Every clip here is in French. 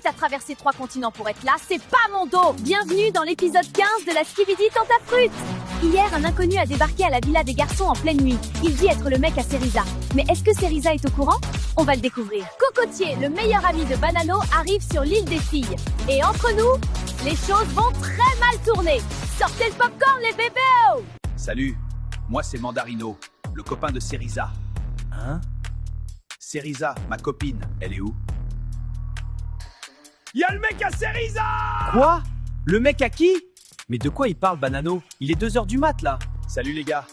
t'as traversé 3 continents pour être là, c'est pas mon dos. Bienvenue dans l'épisode 15 de la Skibidi Tentafruit. Hier, un inconnu a débarqué à la villa des garçons en pleine nuit. Il dit être le mec à Cerisa. Mais est-ce que Cerisa est au courant? On va le découvrir. Cocotier, le meilleur ami de Banano, arrive sur l'île des filles. Et entre nous, les choses vont très mal tourner. Sortez le popcorn, les bébés! Salut, moi c'est Mandarino, le copain de Cerisa. Hein? Cerisa, ma copine, elle est où? Y'a le mec à Cerisa! Quoi? Le mec à qui? Mais de quoi il parle, Banano? Il est 2h du mat, là. Salut les gars.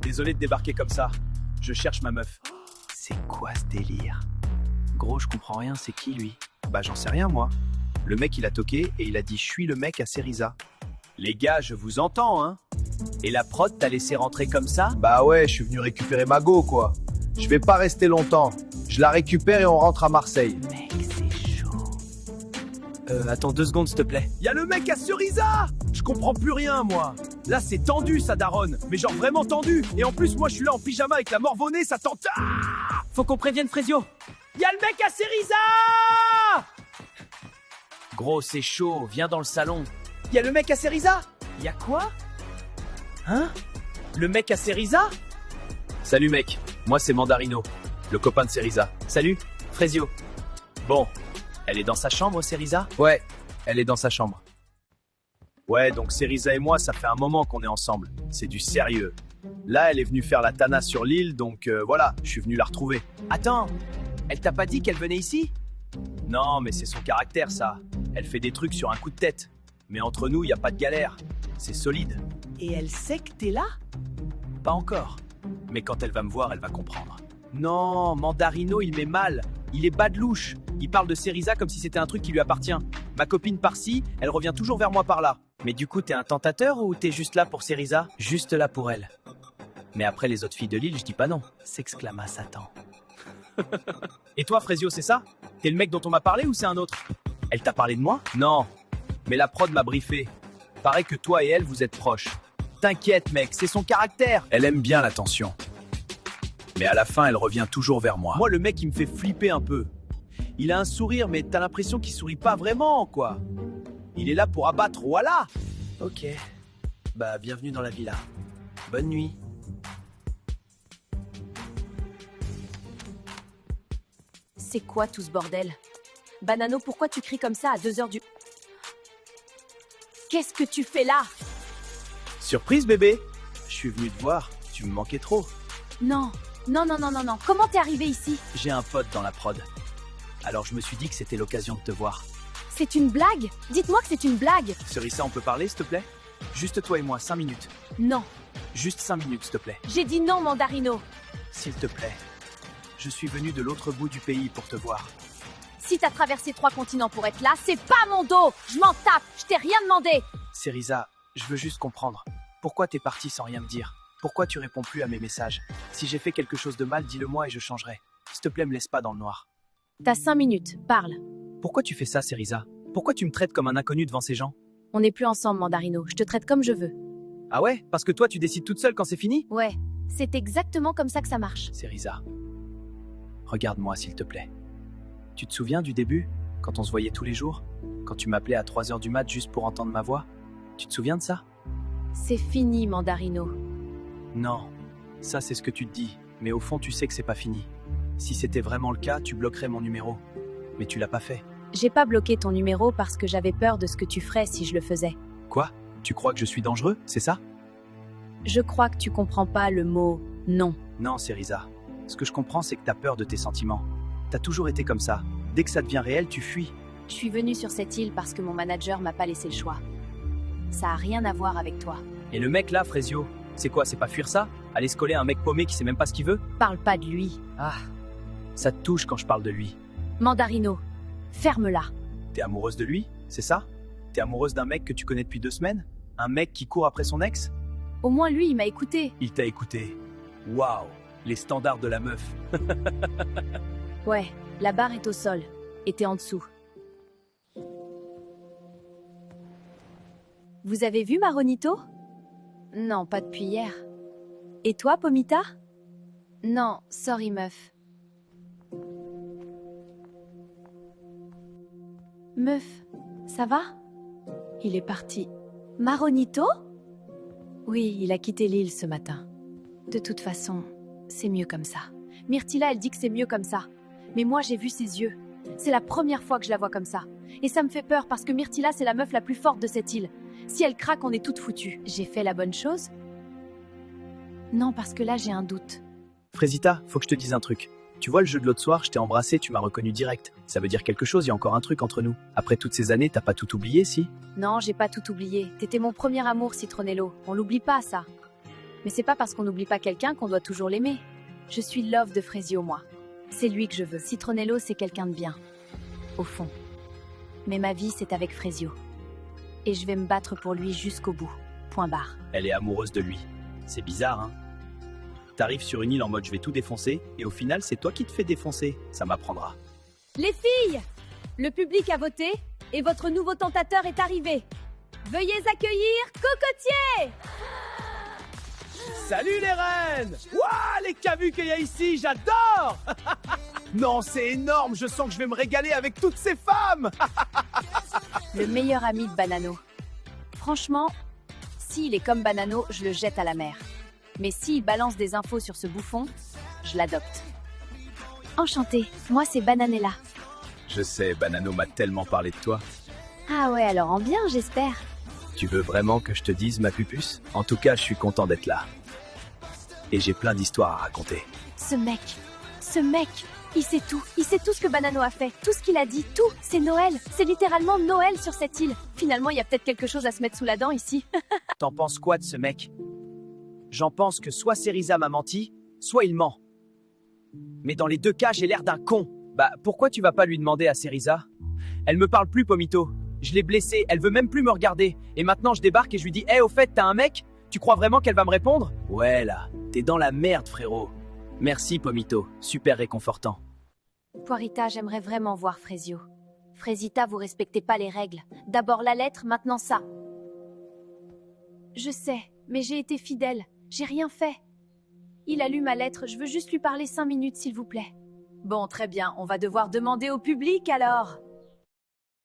Désolé de débarquer comme ça. Je cherche ma meuf. C'est quoi ce délire? Gros, je comprends rien, c'est qui, lui? Bah j'en sais rien moi. Le mec il a toqué et il a dit je suis le mec à Cerisa. Les gars, je vous entends, hein? Et la prod t'a laissé rentrer comme ça? Bah ouais, je suis venu récupérer ma go, quoi. Je vais pas rester longtemps. Je la récupère et on rentre à Marseille. Mec, c'est chaud. Attends 2 secondes, s'il te plaît. Y'a le mec à Cerisa! Je comprends plus rien, moi. Là, c'est tendu, ça daronne. Mais genre vraiment tendu. Et en plus, moi, je suis là en pyjama avec la morvonnée, ça tente. Ah, faut qu'on prévienne Frésio. Y'a le mec à Cerisa! Gros, c'est chaud, viens dans le salon. Y'a le mec à Cerisa? Y'a quoi? Hein? Le mec à Cerisa? Salut mec, moi c'est Mandarino, le copain de Cerisa. Salut, Frésio. Bon, Elle est dans sa chambre, Cerisa? ouais, elle est dans sa chambre. Ouais, donc Cerisa et moi, ça fait un moment qu'on est ensemble. C'est du sérieux. Là, elle est venue faire la tana sur l'île, donc voilà, je suis venu la retrouver. Attends, elle t'a pas dit qu'elle venait ici? Non, mais c'est son caractère, ça. Elle fait des trucs sur un coup de tête. Mais entre nous, y a pas de galère. C'est solide. Et elle sait que t'es là? Pas encore. Mais quand elle va me voir, elle va comprendre. Non, Mandarino, il met mal. Il est bas de louche. Il parle de Cerisa comme si c'était un truc qui lui appartient. Ma copine par-ci, elle revient toujours vers moi par là. Mais du coup, t'es un tentateur ou t'es juste là pour Cerisa? Juste là pour elle. Mais après les autres filles de l'île, je dis pas non, s'exclama Satan. Et toi, Frésio, c'est ça? T'es le mec dont on m'a parlé ou c'est un autre? Elle t'a parlé de moi? Non, mais la prod m'a briefé. Paraît que toi et elle, vous êtes proches. T'inquiète, mec, c'est son caractère. Elle aime bien l'attention. Mais à la fin, elle revient toujours vers moi. Moi, le mec, il me fait flipper un peu. Il a un sourire, mais t'as l'impression qu'il sourit pas vraiment, quoi. Il est là pour abattre, voilà. Ok. Bah, bienvenue dans la villa. Bonne nuit. C'est quoi tout ce bordel? Banano, pourquoi tu cries comme ça à 2h du... Qu'est-ce que tu fais là? Surprise, bébé. Je suis venu te voir. Tu me manquais trop. Non, non, non, non, non, non. Comment t'es arrivé ici? J'ai un pote dans la prod. Alors je me suis dit que c'était l'occasion de te voir. C'est une blague? Dites-moi que c'est une blague. Cerisa, on peut parler, s'il te plaît? Juste toi et moi, 5 minutes. Non, Juste 5 minutes, s'il te plaît. j'ai dit non, Mandarino. S'il te plaît. Je suis venu de l'autre bout du pays pour te voir. Si t'as traversé 3 continents pour être là, c'est pas mon dos. Je m'en tape, je t'ai rien demandé. Cerisa, je veux juste comprendre. Pourquoi t'es parti sans rien me dire? Pourquoi tu réponds plus à mes messages? Si j'ai fait quelque chose de mal, dis-le moi et je changerai. S'il te plaît, me laisse pas dans le noir. T'as 5 minutes, parle. Pourquoi tu fais ça, Cerisa? Pourquoi tu me traites comme un inconnu devant ces gens? On n'est plus ensemble, Mandarino. Je te traite comme je veux. Ah ouais? Parce que toi, tu décides toute seule quand c'est fini? Ouais, c'est exactement comme ça que ça marche. Cerisa, regarde-moi, s'il te plaît. Tu te souviens du début? Quand on se voyait tous les jours? Quand tu m'appelais à 3h du mat juste pour entendre ma voix? Tu te souviens de ça? C'est fini, Mandarino. Non, ça c'est ce que tu te dis, mais au fond tu sais que c'est pas fini. Si c'était vraiment le cas, tu bloquerais mon numéro. Mais tu l'as pas fait. J'ai pas bloqué ton numéro parce que j'avais peur de ce que tu ferais si je le faisais. Quoi? Tu crois que je suis dangereux, c'est ça? Je crois que tu comprends pas le mot non. Non, Cerisa. Ce que je comprends, c'est que t'as peur de tes sentiments. T'as toujours été comme ça. Dès que ça devient réel, tu fuis. Je suis venue sur cette île parce que mon manager m'a pas laissé le choix. Ça a rien à voir avec toi. Et le mec là, Frésio, c'est quoi? C'est pas fuir ça? Aller se coller à un mec paumé qui sait même pas ce qu'il veut? Parle pas de lui. Ah, ça te touche quand je parle de lui. Mandarino, ferme-la. T'es amoureuse de lui, c'est ça? T'es amoureuse d'un mec que tu connais depuis 2 semaines? Un mec qui court après son ex? Au moins lui, il m'a écouté. Il t'a écouté. Waouh, les standards de la meuf. Ouais, la barre est au sol. Et t'es en dessous. Vous avez vu Maronito? Non, pas depuis hier. Et toi, Pomita? Non, sorry meuf. Meuf, ça va? Il est parti. Maronito? Oui, il a quitté l'île ce matin. De toute façon, c'est mieux comme ça. Myrtilla, elle dit que c'est mieux comme ça. Mais moi, j'ai vu ses yeux. C'est la première fois que je la vois comme ça. Et ça me fait peur parce que Myrtilla, c'est la meuf la plus forte de cette île. Si elle craque, on est toutes foutues. J'ai fait la bonne chose? Non, parce que là, j'ai un doute. Frésita, faut que je te dise un truc. Tu vois le jeu de l'autre soir, je t'ai embrassé, tu m'as reconnu direct. Ça veut dire quelque chose, il y a encore un truc entre nous. Après toutes ces années, t'as pas tout oublié, si? Non, j'ai pas tout oublié. T'étais mon premier amour, Citronello. On l'oublie pas, ça. Mais c'est pas parce qu'on n'oublie pas quelqu'un qu'on doit toujours l'aimer. Je suis love de Frésio, moi. C'est lui que je veux. Citronello, c'est quelqu'un de bien. Au fond. Mais ma vie, c'est avec Frésio. Et je vais me battre pour lui jusqu'au bout. Point barre. Elle est amoureuse de lui. C'est bizarre, hein? T'arrives sur une île en mode je vais tout défoncer, et au final, c'est toi qui te fais défoncer. Ça m'apprendra. Les filles! Le public a voté, et votre nouveau tentateur est arrivé. Veuillez accueillir Cocotier! Salut les reines! Waouh, les cavus qu'il y a ici, j'adore! Non, c'est énorme, je sens que je vais me régaler avec toutes ces femmes! Le meilleur ami de Banano. Franchement, s'il est comme Banano, je le jette à la mer. Mais s'il balance des infos sur ce bouffon, je l'adopte. Enchantée, moi c'est Bananella. Je sais, Banano m'a tellement parlé de toi. Ah ouais, alors en bien, j'espère. Tu veux vraiment que je te dise, ma pupuce? En tout cas, je suis content d'être là. Et j'ai plein d'histoires à raconter. Ce mec, il sait tout ce que Banano a fait, tout ce qu'il a dit, tout, c'est Noël, c'est littéralement Noël sur cette île. Finalement, il y a peut-être quelque chose à se mettre sous la dent ici. T'en penses quoi de ce mec? J'en pense que soit Cerisa m'a menti, soit il ment. Mais dans les deux cas, j'ai l'air d'un con. Bah, pourquoi tu vas pas lui demander à Cerisa? Elle me parle plus, Pomito. Je l'ai blessée, elle veut même plus me regarder. Et maintenant, je débarque et je lui dis « Hey, au fait, t'as un mec? Tu crois vraiment qu'elle va me répondre ?» Ouais, là, t'es dans la merde, frérot. Merci, Pomito. Super réconfortant. Poirita, j'aimerais vraiment voir Frésio. Frésita, vous respectez pas les règles. D'abord la lettre, maintenant ça. Je sais, mais j'ai été fidèle. J'ai rien fait. Il a lu ma lettre, je veux juste lui parler 5 minutes, s'il vous plaît. Bon, très bien, on va devoir demander au public alors.